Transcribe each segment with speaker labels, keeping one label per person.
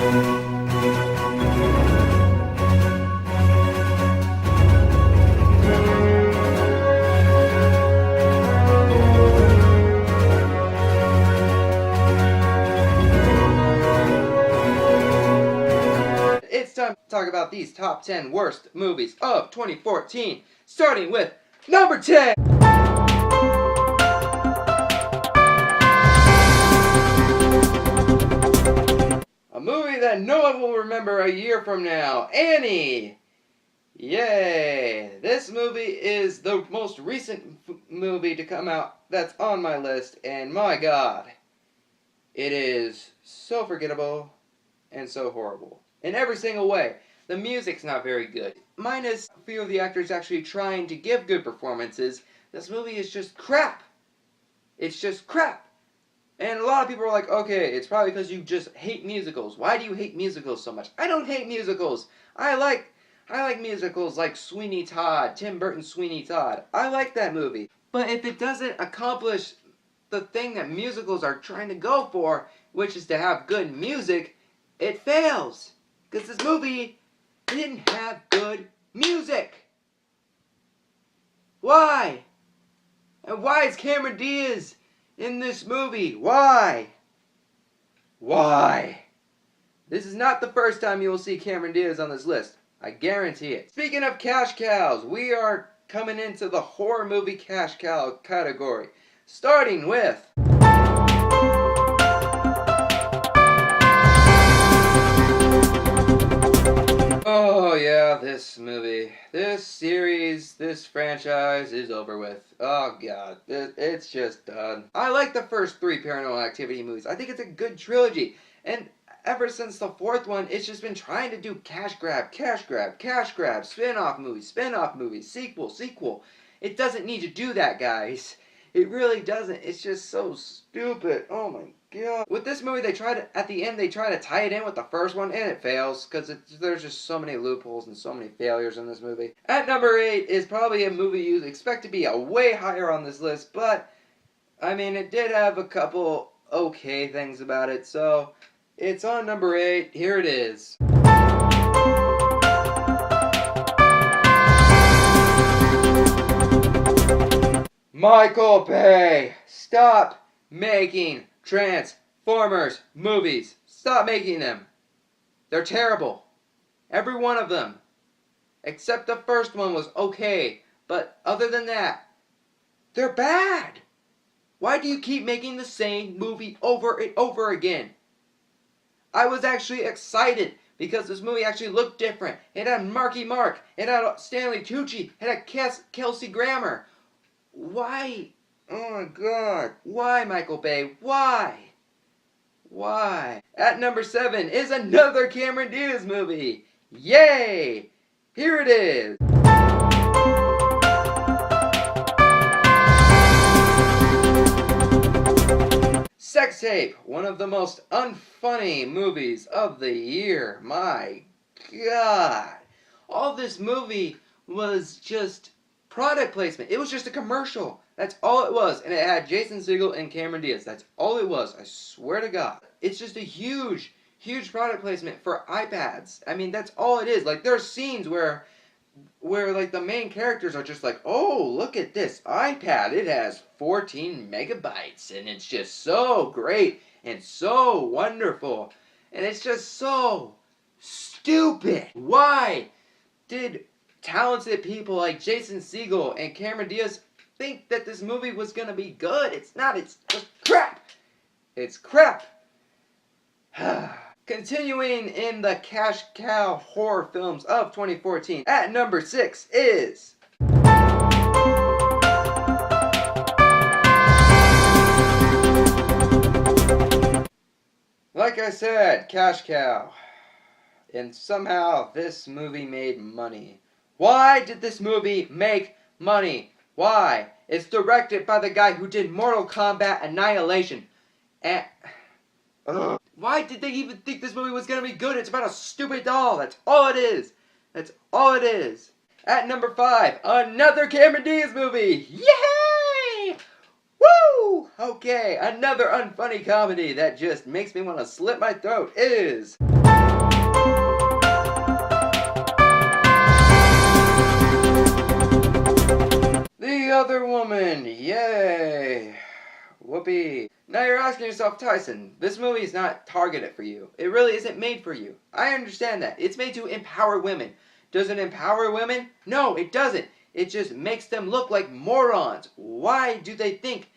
Speaker 1: It's time to talk about these top 10 worst movies of 2014, starting with number 10. A movie that no one will remember a year from now, Annie. Yay! This movie is the most recent movie to come out that's on my list, and my god, it is so forgettable and so horrible. In every single way. The music's not very good. Minus a few of the actors actually trying to give good performances, this movie is just crap. It's just crap. And a lot of people are like, okay, it's probably because you just hate musicals. Why do you hate musicals so much? I don't hate musicals. I like musicals like Sweeney Todd, Tim Burton's Sweeney Todd. I like that movie. But if it doesn't accomplish the thing that musicals are trying to go for, which is to have good music, it fails. Because this movie didn't have good music. Why? And why is Cameron Diaz in this movie? Why? Why? This is not the first time you will see Cameron Diaz on this list. I guarantee it. Speaking of cash cows, we are coming into the horror movie cash cow category. Starting with... Oh yeah, this movie, this series, this franchise is over with. Oh god, it's just done. I like the first 3 Paranormal Activity movies. I think it's a good trilogy. And ever since the 4th one, it's just been trying to do cash grab, spin-off movies, sequel. It doesn't need to do that, guys. It really doesn't. It's just so stupid. Oh my god. With this movie, at the end, they try to tie it in with the first one, and it fails, because there's just so many loopholes and so many failures in this movie. At number 8 is probably a movie you'd expect to be a way higher on this list, but, I mean, it did have a couple okay things about it, so it's on number 8. Here it is. Michael Bay, stop making Transformers movies. Stop making them. They're terrible. Every one of them. Except the first one was okay. But other than that, they're bad. Why do you keep making the same movie over and over again? I was actually excited because this movie actually looked different. It had Marky Mark. It had Stanley Tucci. It had Kelsey Grammer. Why? Oh my god. Why, Michael Bay? Why? Why? At number 7 is another Cameron Diaz movie. Yay! Here it is. Sex Tape, one of the most unfunny movies of the year. My god. All this movie was just product placement. It was just a commercial. That's all it was. And it had Jason Segel and Cameron Diaz. That's all it was. I swear to God. It's just a huge product placement for iPads. I mean, that's all it is. Like, there are scenes where like the main characters are just like, oh, look at this iPad. It has 14 megabytes and it's just so great and so wonderful. And it's just so stupid. Why did talented people like Jason Segel and Cameron Diaz think that this movie was going to be good? It's not. It's just crap. It's crap. Continuing in the cash cow horror films of 2014, at number 6 is... Like I said, cash cow. And somehow this movie made money. Why did this movie make money? Why? It's directed by the guy who did Mortal Kombat Annihilation. And... why did they even think this movie was going to be good? It's about a stupid doll. That's all it is. That's all it is. At number 5, another Cameron Diaz movie. Yay! Woo! Woo! Okay, another unfunny comedy that just makes me want to slit my throat is... The Other Woman! Yay! Whoopee. Now you're asking yourself, Tyson, this movie is not targeted for you. It really isn't made for you. I understand that. It's made to empower women. Does it empower women? No, it doesn't. It just makes them look like morons. Why do they think...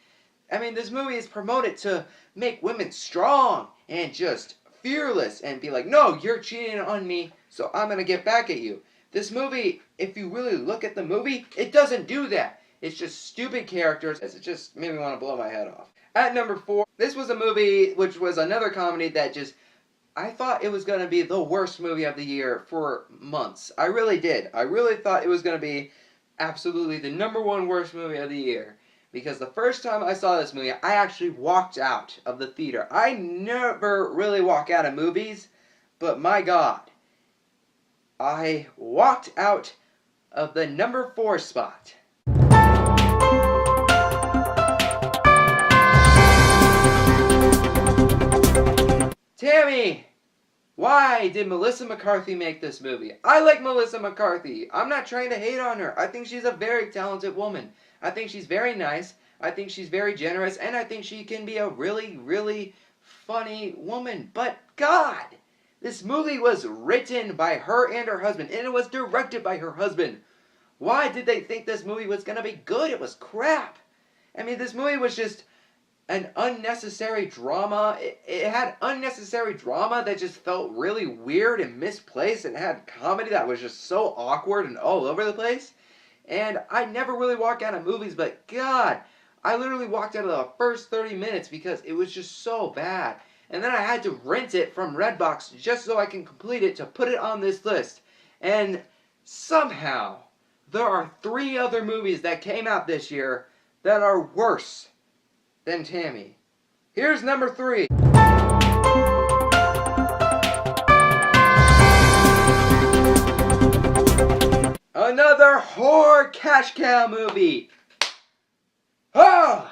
Speaker 1: I mean, this movie is promoted to make women strong and just fearless and be like, no, you're cheating on me, so I'm going to get back at you. This movie, if you really look at the movie, it doesn't do that. It's just stupid characters. It just made me want to blow my head off. At number 4, this was a movie which was another comedy that just... I thought it was going to be the worst movie of the year for months. I really did. I really thought it was going to be absolutely the #1 worst movie of the year. Because the first time I saw this movie, I actually walked out of the theater. I never really walk out of movies, but my God, I walked out of the number 4 spot. Tammy! Why did Melissa McCarthy make this movie? I like Melissa McCarthy. I'm not trying to hate on her. I think she's a very talented woman. I think she's very nice. I think she's very generous. And I think she can be a really, really funny woman. But God, this movie was written by her and her husband. And it was directed by her husband. Why did they think this movie was going to be good? It was crap. I mean, this movie was just an unnecessary drama. It had unnecessary drama that just felt really weird and misplaced, and it had comedy that was just so awkward and all over the place. And I never really walk out of movies, but God, I literally walked out of the first 30 minutes because it was just so bad. And then I had to rent it from Redbox just so I can complete it to put it on this list. And somehow, there are 3 other movies that came out this year that are worse than Tammy. Here's number 3. Another horror cash cow movie. Oh!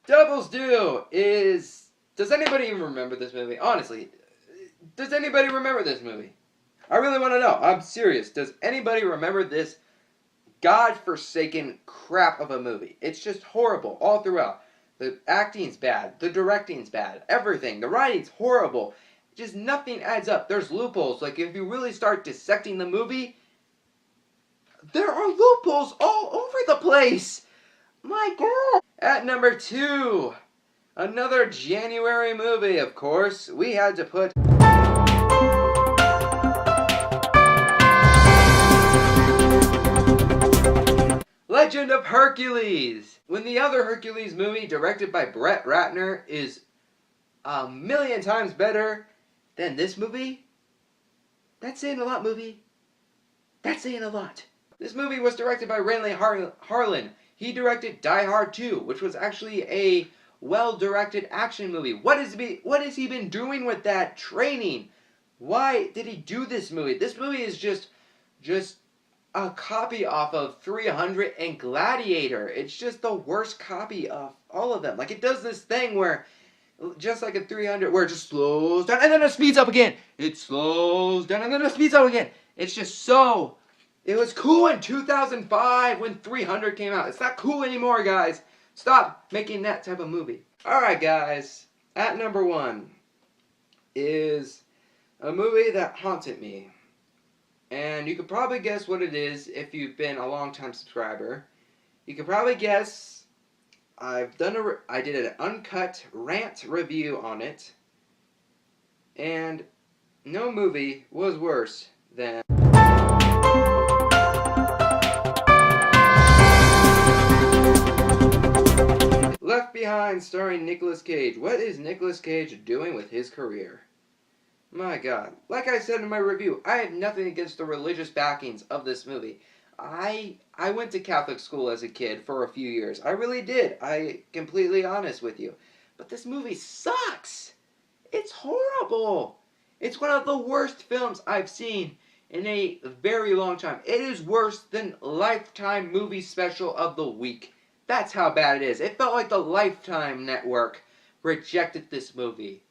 Speaker 1: Devil's Due is... Does anybody even remember this movie? Honestly, does anybody remember this movie? I really want to know. I'm serious. Does anybody remember this godforsaken crap of a movie? It's just horrible all throughout. The acting's bad. The directing's bad. Everything. The writing's horrible. Just nothing adds up. There's loopholes. Like, if you really start dissecting the movie, there are loopholes all over the place. My God. At number 2, another January movie, of course. We had to put... Legend of Hercules. When the other Hercules movie, directed by Brett Ratner, is a million times better than this movie, that's saying a lot, movie. That's saying a lot. This movie was directed by Renly Harlin. He directed Die Hard 2, which was actually a well-directed action movie. What has he been doing with that training? Why did he do this movie? This movie is just a copy off of 300 and Gladiator. It's just the worst copy of all of them. Like, it does this thing where, just like a 300, where it just slows down and then it speeds up again. It slows down and then it speeds up again. It's just so... It was cool in 2005 when 300 came out. It's not cool anymore, guys. Stop making that type of movie. Alright, guys. At number 1 is a movie that haunted me. And you could probably guess what it is if you've been a long-time subscriber. You could probably guess I did an uncut rant review on it. And no movie was worse than... Left Behind, starring Nicolas Cage. What is Nicolas Cage doing with his career? My God. Like I said in my review, I have nothing against the religious backings of this movie. I went to Catholic school as a kid for a few years. I really did. I completely honest with you. But this movie sucks. It's horrible. It's one of the worst films I've seen in a very long time. It is worse than Lifetime Movie Special of the Week. That's how bad it is. It felt like the Lifetime Network rejected this movie.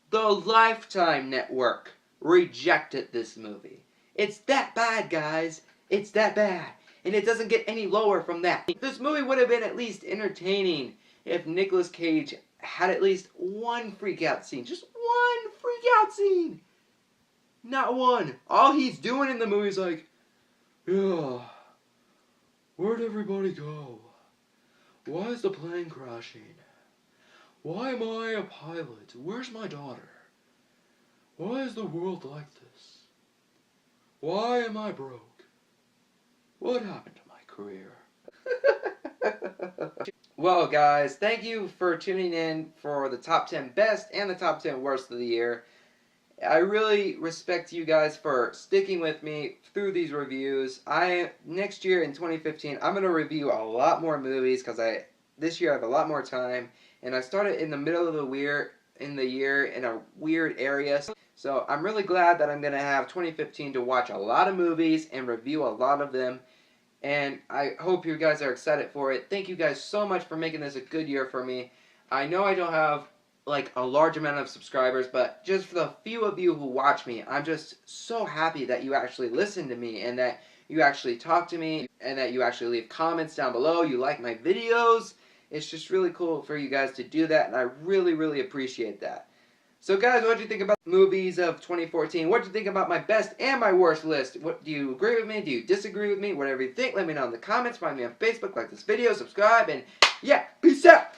Speaker 1: The Lifetime Network rejected this movie. It's that bad, guys. It's that bad. And it doesn't get any lower from that. This movie would have been at least entertaining if Nicolas Cage had at least one freak-out scene. Just one freak-out scene. Not one. All he's doing in the movie is like, yeah, where'd everybody go? Why is the plane crashing? Why am I a pilot? Where's my daughter? Why is the world like this? Why am I broke? What happened to my career? Well, guys, thank you for tuning in for the top 10 best and the top 10 worst of the year. I really respect you guys for sticking with me through these reviews. Next year in 2015, I'm going to review a lot more movies because this year I have a lot more time, and I started in the middle of the year in a weird area. So I'm really glad that I'm going to have 2015 to watch a lot of movies and review a lot of them. And I hope you guys are excited for it. Thank you guys so much for making this a good year for me. I know I don't have like a large amount of subscribers, but just for the few of you who watch me, I'm just so happy that you actually listen to me and that you actually talk to me and that you actually leave comments down below. You like my videos. It's just really cool for you guys to do that, and I really, really appreciate that. So guys, what do you think about movies of 2014? What do you think about my best and my worst list? What do you agree with me? Do you disagree with me? Whatever you think, let me know in the comments. Find me on Facebook, like this video, subscribe, and yeah, peace out!